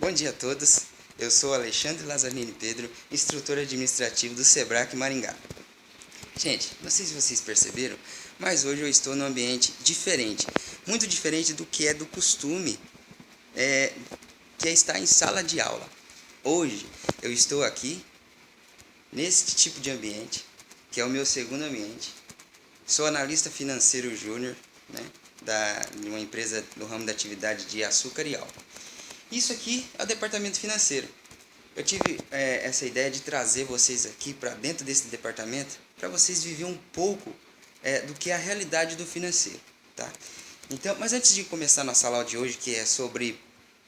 Bom dia a todos, eu sou Alexandre Lazzarini Pedro, instrutor administrativo do Sebrae Maringá. Gente, não sei se vocês perceberam, mas hoje eu estou num ambiente diferente, muito diferente do que é do costume, que é estar em sala de aula. Hoje eu estou aqui, nesse tipo de ambiente, que é o meu segundo ambiente. Sou analista financeiro júnior, né, de uma empresa no ramo da atividade de açúcar e álcool. Isso aqui é o departamento financeiro. Eu tive essa ideia de trazer vocês aqui para dentro desse departamento para vocês viverem um pouco do que é a realidade do financeiro, tá? Então, mas antes de começar nossa aula de hoje, que é sobre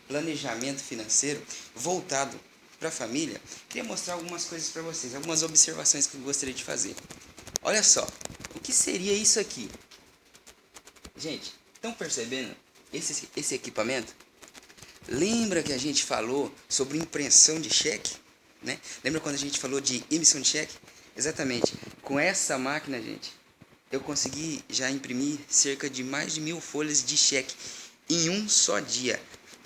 planejamento financeiro voltado para a família, queria mostrar algumas coisas para vocês, algumas observações que eu gostaria de fazer. Olha só, o que seria isso aqui? Gente, estão percebendo esse equipamento? Lembra que a gente falou sobre impressão de cheque? Né? Lembra quando a gente falou de emissão de cheque? Exatamente. Com essa máquina, gente, eu consegui já imprimir cerca de mais de 1.000 folhas de cheque em um só dia.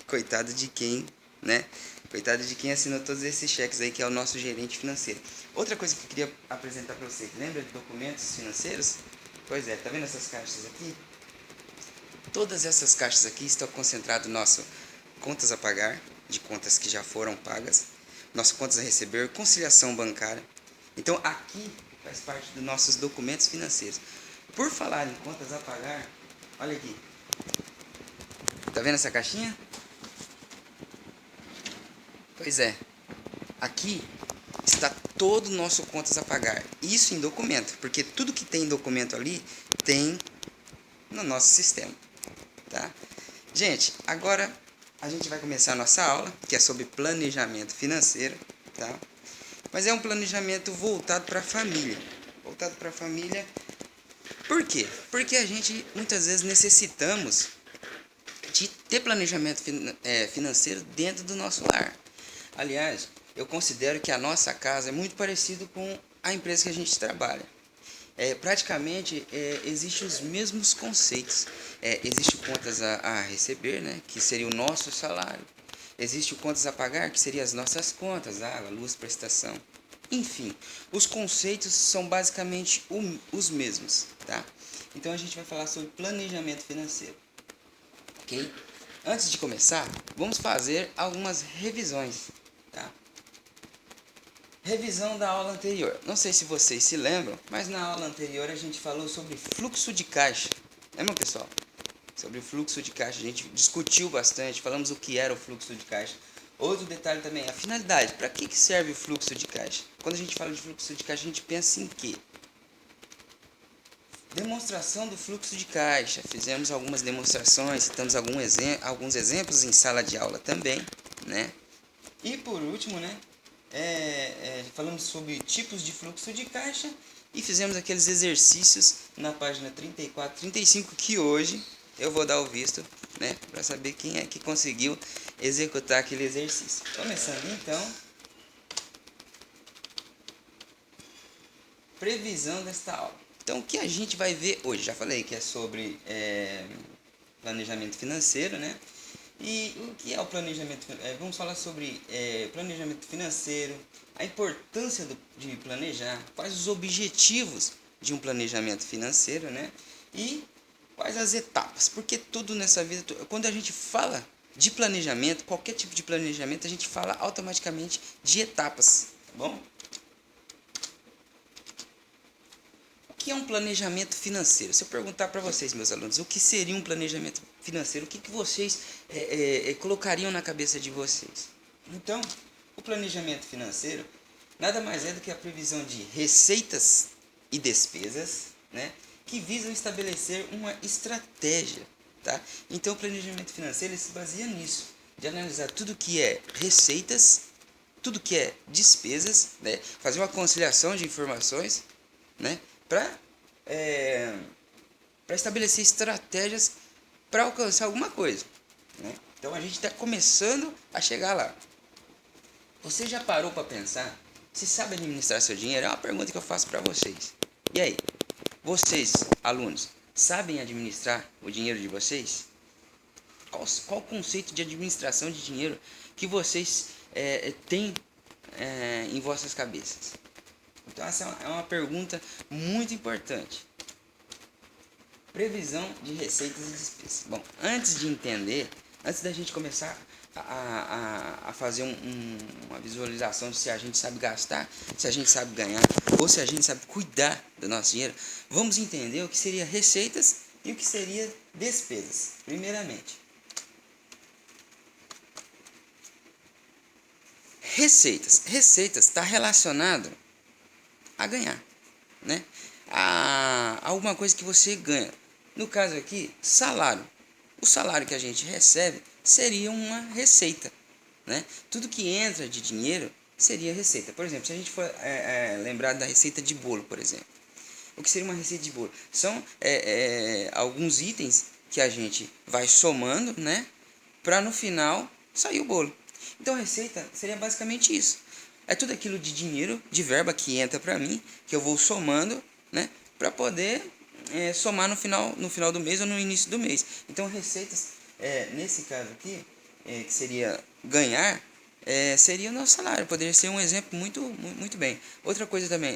Coitado de quem, né? Coitado de quem assinou todos esses cheques aí, que é o nosso gerente financeiro. Outra coisa que eu queria apresentar para vocês, lembra de documentos financeiros? Pois é, tá vendo essas caixas aqui? Todas essas caixas aqui estão concentradas nosso contas a pagar, de contas que já foram pagas, nossas contas a receber, conciliação bancária. Então aqui faz parte dos nossos documentos financeiros. Por falar em contas a pagar, olha aqui. Tá vendo essa caixinha? Pois é. Aqui está todo o nosso contas a pagar. Isso em documento, porque tudo que tem em documento ali tem no nosso sistema, tá? Gente, agora a gente vai começar a nossa aula, que é sobre planejamento financeiro, tá? Mas é um planejamento voltado para a família. Voltado para a família. Por quê? Porque a gente muitas vezes necessitamos de ter planejamento financeiro dentro do nosso lar. Aliás, eu considero que a nossa casa é muito parecido com a empresa que a gente trabalha. Praticamente existem os mesmos conceitos. Existe contas a receber, né, que seria o nosso salário. Existe o contas a pagar, que seriam as nossas contas, água, luz, prestação. Enfim, os conceitos são basicamente os mesmos, tá? Então a gente vai falar sobre planejamento financeiro, ok? Antes de começar, vamos fazer algumas revisões, tá? Revisão da aula anterior. Não sei se vocês se lembram, mas na aula anterior a gente falou sobre fluxo de caixa. Lembra, pessoal? Sobre o fluxo de caixa. A gente discutiu bastante, falamos o que era o fluxo de caixa. Outro detalhe também, a finalidade. Para que serve o fluxo de caixa? Quando a gente fala de fluxo de caixa, a gente pensa em quê? Demonstração do fluxo de caixa. Fizemos algumas demonstrações, citamos alguns exemplos em sala de aula também, né? E por último, né? Falamos sobre tipos de fluxo de caixa e fizemos aqueles exercícios na página 34, 35, que hoje eu vou dar o visto, né, para saber quem é que conseguiu executar aquele exercício. Começando então, previsão desta aula. Então, o que a gente vai ver hoje? Já falei que é sobre planejamento financeiro, né? E o que é o planejamento? Vamos falar sobre planejamento financeiro, a importância de planejar, quais os objetivos de um planejamento financeiro, né? E quais as etapas, porque tudo nessa vida, quando a gente fala de planejamento, qualquer tipo de planejamento, a gente fala automaticamente de etapas, tá bom? O que é um planejamento financeiro? Se eu perguntar para vocês, meus alunos, o que seria um planejamento financeiro, o que vocês colocariam na cabeça de vocês? Então, o planejamento financeiro nada mais é do que a previsão de receitas e despesas, né, que visam estabelecer uma estratégia, tá? Então, o planejamento financeiro se baseia nisso, de analisar tudo que é receitas, tudo que é despesas, né, fazer uma conciliação de informações, né, para estabelecer estratégias para alcançar alguma coisa, né? Então a gente está começando a chegar lá. Você já parou para pensar se sabe administrar seu dinheiro? É uma pergunta que eu faço para vocês. E aí, vocês, alunos, sabem administrar o dinheiro de vocês? qual o conceito de administração de dinheiro que vocês têm em vossas cabeças? Então essa é uma pergunta muito importante. Previsão de receitas e despesas. Bom, antes da gente começar a fazer uma visualização de se a gente sabe gastar, se a gente sabe ganhar, ou se a gente sabe cuidar do nosso dinheiro, vamos entender o que seria receitas e o que seria despesas. Primeiramente, receitas está relacionado a ganhar, né? A alguma coisa que você ganha. No caso aqui, salário. O salário que a gente recebe seria uma receita, né? Tudo que entra de dinheiro seria receita. Por exemplo, se a gente for lembrar da receita de bolo, por exemplo. O que seria uma receita de bolo? São alguns itens que a gente vai somando, né? Para no final sair o bolo. Então a receita seria basicamente isso. É tudo aquilo de dinheiro, de verba que entra para mim, que eu vou somando, né? Para poder somar no final do mês ou no início do mês. Então receitas, nesse caso aqui, que seria ganhar, seria o nosso salário. Poderia ser um exemplo muito bem. Outra coisa também,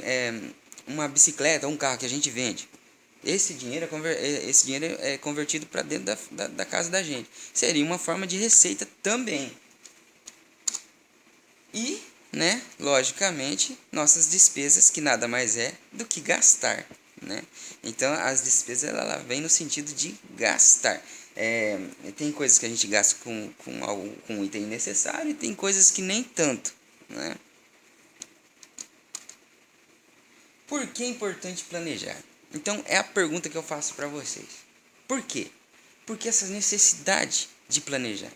uma bicicleta ou um carro que a gente vende. Esse dinheiro é convertido para dentro da casa da gente. Seria uma forma de receita também. E, né, logicamente, nossas despesas, que nada mais é do que gastar, né? Então, as despesas, ela vem no sentido de gastar. Tem coisas que a gente gasta com um item necessário e tem coisas que nem tanto, né? Por que é importante planejar? Então, é a pergunta que eu faço para vocês. Por quê? Porque essa necessidade de planejar.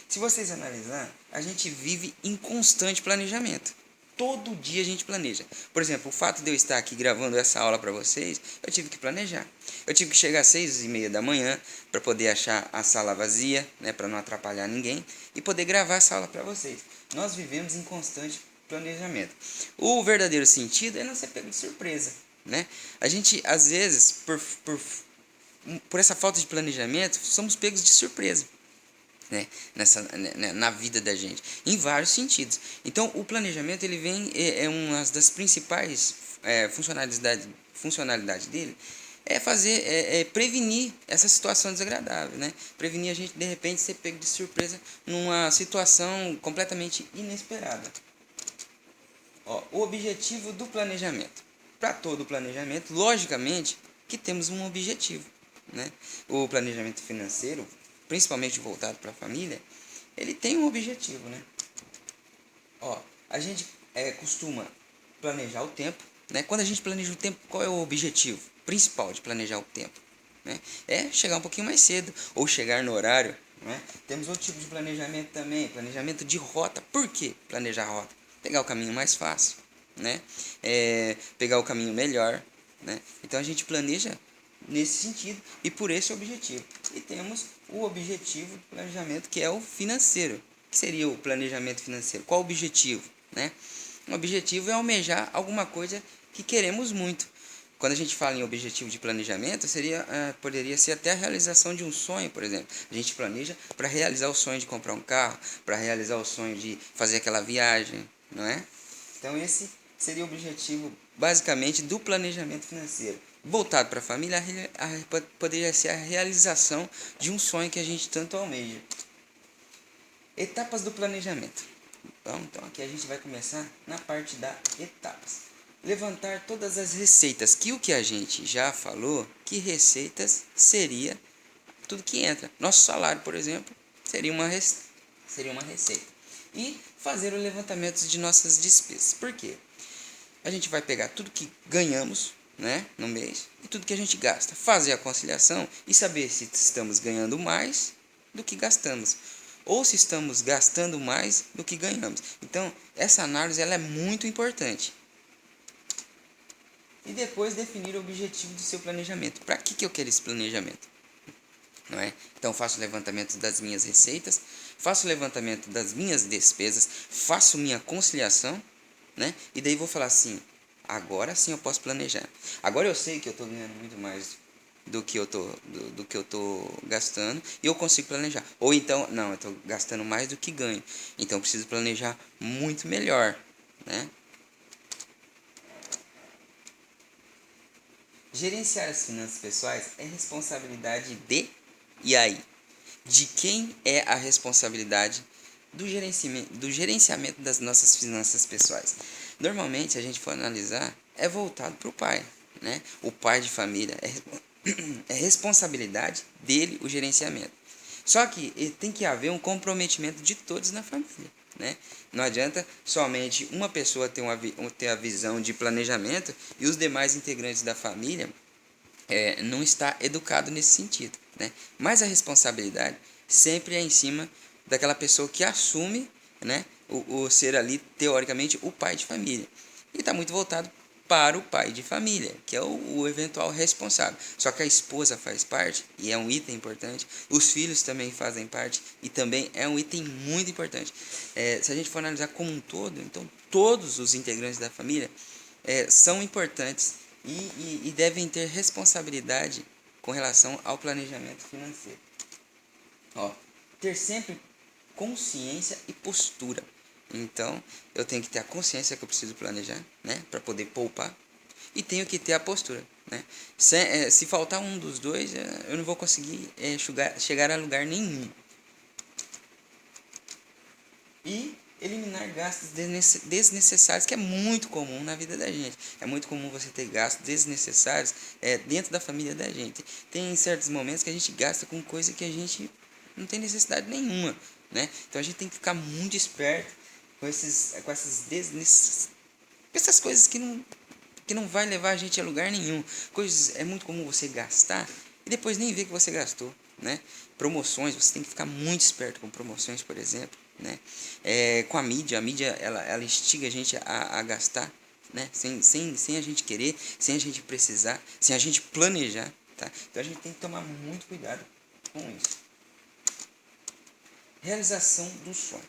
Se vocês analisar, a gente vive em constante planejamento. Todo dia a gente planeja. Por exemplo, o fato de eu estar aqui gravando essa aula para vocês, eu tive que planejar. Eu tive que chegar às 6h30 da manhã para poder achar a sala vazia, né, para não atrapalhar ninguém, e poder gravar essa aula para vocês. Nós vivemos em constante planejamento. O verdadeiro sentido é não ser pego de surpresa, né? A gente, às vezes, por essa falta de planejamento, somos pegos de surpresa, né, na vida da gente, em vários sentidos. Então, o planejamento, ele vem, uma das principais funcionalidades dele, prevenir essa situação desagradável, né? Prevenir a gente, de repente, ser pego de surpresa numa situação completamente inesperada. O objetivo do planejamento. Para todo planejamento, logicamente, que temos um objetivo, né? O planejamento financeiro, principalmente voltado para a família, ele tem um objetivo, né? A gente costuma planejar o tempo, né? Quando a gente planeja o tempo, qual é o objetivo principal de planejar o tempo, né? É chegar um pouquinho mais cedo, ou chegar no horário, né? Temos outro tipo de planejamento também, planejamento de rota. Por que planejar a rota? Pegar o caminho mais fácil, né? Pegar o caminho melhor, né? Então a gente planeja nesse sentido e por esse objetivo. E temos o objetivo do planejamento, que é o financeiro. O que seria o planejamento financeiro? Qual o objetivo, né? O objetivo é almejar alguma coisa que queremos muito. Quando a gente fala em objetivo de planejamento, poderia ser até a realização de um sonho, por exemplo. A gente planeja para realizar o sonho de comprar um carro, para realizar o sonho de fazer aquela viagem, não é? Então esse seria o objetivo, basicamente, do planejamento financeiro. Voltado para a família, poderia ser a realização de um sonho que a gente tanto almeja. Etapas do planejamento. Então aqui a gente vai começar na parte das etapas. Levantar todas as receitas, que o que a gente já falou, que receitas seria tudo que entra. Nosso salário, por exemplo, seria uma receita. E fazer o levantamento de nossas despesas. Por quê? A gente vai pegar tudo que ganhamos, né, no mês, e tudo que a gente gasta, fazer a conciliação e saber se estamos ganhando mais do que gastamos, ou se estamos gastando mais do que ganhamos. Então, essa análise, ela é muito importante. E depois definir o objetivo do seu planejamento. Para que eu quero esse planejamento? Não é? Então, faço o levantamento das minhas receitas, faço o levantamento das minhas despesas, faço minha conciliação, né? E daí vou falar assim, agora sim eu posso planejar. Agora eu sei que eu estou ganhando muito mais do que eu tô gastando e eu consigo planejar. Ou então, não, eu tô gastando mais do que ganho. Então eu preciso planejar muito melhor, né? Gerenciar as finanças pessoais é responsabilidade e aí? De quem é a responsabilidade do gerenciamento das nossas finanças pessoais? Normalmente, se a gente for analisar, é voltado para o pai, né? O pai de família é responsabilidade dele o gerenciamento. Só que tem que haver um comprometimento de todos na família, né? Não adianta somente uma pessoa ter a visão de planejamento e os demais integrantes da família não está educado nesse sentido, né? Mas a responsabilidade sempre é em cima daquela pessoa que assume, né, o ser ali, teoricamente, o pai de família. E está muito voltado para o pai de família, que é o eventual responsável. Só que a esposa faz parte, e é um item importante, os filhos também fazem parte, e também é um item muito importante. Se a gente for analisar como um todo, então todos os integrantes da família são importantes e devem ter responsabilidade com relação ao planejamento financeiro. Ó, ter sempre consciência e postura. Então, eu tenho que ter a consciência que eu preciso planejar, né, para poder poupar, e tenho que ter a postura, né? Se faltar um dos dois, eu não vou conseguir chegar a lugar nenhum. E eliminar gastos desnecessários, que é muito comum na vida da gente. É muito comum você ter gastos desnecessários dentro da família da gente. Tem certos momentos que a gente gasta com coisa que a gente não tem necessidade nenhuma, né? Então a gente tem que ficar muito esperto com essas coisas que não vai levar a gente a lugar nenhum. Coisas, é muito comum você gastar e depois nem ver que você gastou, né? Promoções, você tem que ficar muito esperto com promoções, por exemplo, né? Com a mídia ela instiga a gente a gastar, né? Sem a gente querer, sem a gente precisar, sem a gente planejar, tá? Então a gente tem que tomar muito cuidado com isso. Realização do sonho.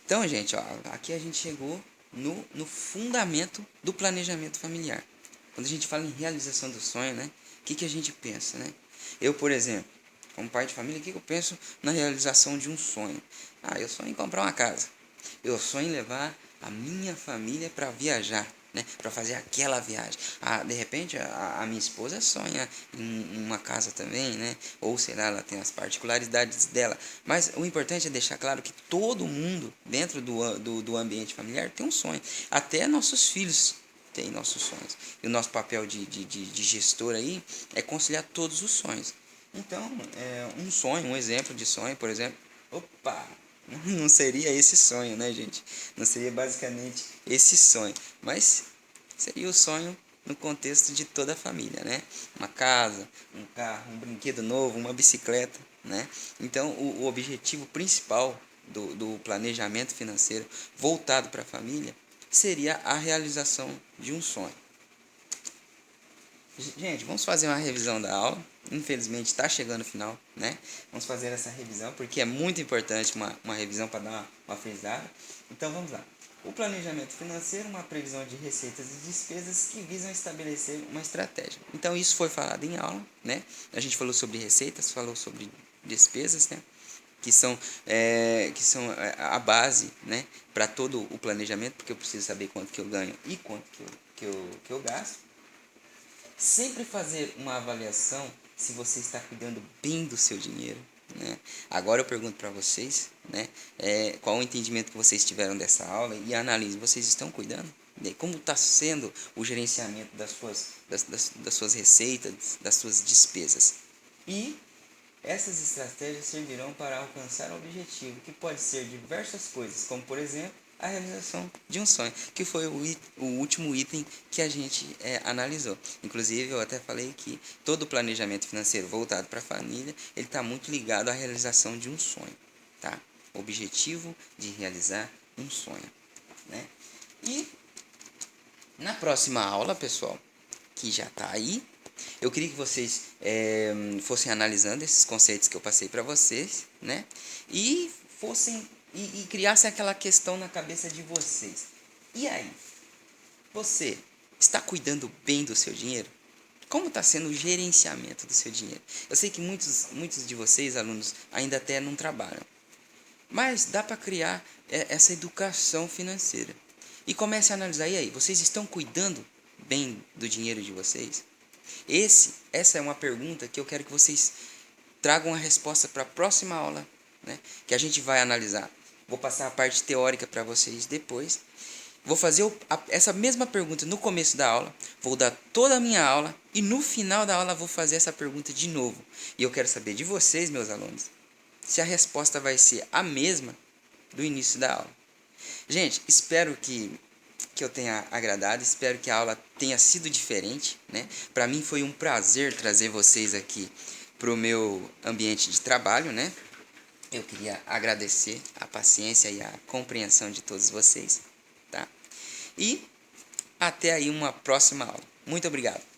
Então, gente, ó, aqui a gente chegou no fundamento do planejamento familiar. Quando a gente fala em realização do sonho, né? O que a gente pensa, né? Eu, por exemplo, como pai de família, o que eu penso na realização de um sonho? Eu sonho em comprar uma casa. Eu sonho em levar a minha família para viajar, né? Para fazer aquela viagem. De repente, a minha esposa sonha em uma casa também, né? Ou sei lá, ela tem as particularidades dela. Mas o importante é deixar claro que todo mundo, dentro do ambiente familiar, tem um sonho. Até nossos filhos têm nossos sonhos. E o nosso papel de gestor aí é conciliar todos os sonhos. Então, um sonho, um exemplo de sonho, por exemplo. Opa! Não seria esse sonho, né, gente? Não seria basicamente esse sonho, mas seria o sonho no contexto de toda a família, né? Uma casa, um carro, um brinquedo novo, uma bicicleta, né? Então, o objetivo principal do planejamento financeiro voltado para a família seria a realização de um sonho. Gente, vamos fazer uma revisão da aula. Infelizmente está chegando o final, né? Vamos fazer essa revisão porque é muito importante uma revisão para dar uma frisada. Então vamos lá. O planejamento financeiro é uma previsão de receitas e despesas que visam estabelecer uma estratégia. Então isso foi falado em aula, né? A gente falou sobre receitas, falou sobre despesas, né? Que são a base, né, para todo o planejamento, porque eu preciso saber quanto que eu ganho e quanto que eu gasto. Sempre fazer uma avaliação se você está cuidando bem do seu dinheiro, né? Agora eu pergunto para vocês, né, qual o entendimento que vocês tiveram dessa aula e analise, vocês estão cuidando? Como está sendo o gerenciamento das suas receitas, das suas despesas? E essas estratégias servirão para alcançar o objetivo, que pode ser diversas coisas, como por exemplo, a realização de um sonho, que foi o último item que a gente analisou. Inclusive, eu até falei que todo o planejamento financeiro voltado para a família, ele está muito ligado à realização de um sonho, tá? Objetivo de realizar um sonho, né? E na próxima aula, pessoal, que já está aí, eu queria que vocês fossem analisando esses conceitos que eu passei para vocês, né? E fossem e criassem aquela questão na cabeça de vocês. E aí? Você está cuidando bem do seu dinheiro? Como está sendo o gerenciamento do seu dinheiro? Eu sei que muitos de vocês, alunos, ainda até não trabalham. Mas dá para criar essa educação financeira. E comece a analisar, e aí, vocês estão cuidando bem do dinheiro de vocês? Essa é uma pergunta que eu quero que vocês tragam a resposta para a próxima aula, né? Que a gente vai analisar. Vou passar a parte teórica para vocês depois. Vou fazer essa mesma pergunta no começo da aula, vou dar toda a minha aula e no final da aula vou fazer essa pergunta de novo. E eu quero saber de vocês, meus alunos, se a resposta vai ser a mesma do início da aula. Gente, espero que eu tenha agradado, espero que a aula tenha sido diferente, né? Para mim foi um prazer trazer vocês aqui para o meu ambiente de trabalho, né? Eu queria agradecer a paciência e a compreensão de todos vocês, tá? E até aí uma próxima aula. Muito obrigado.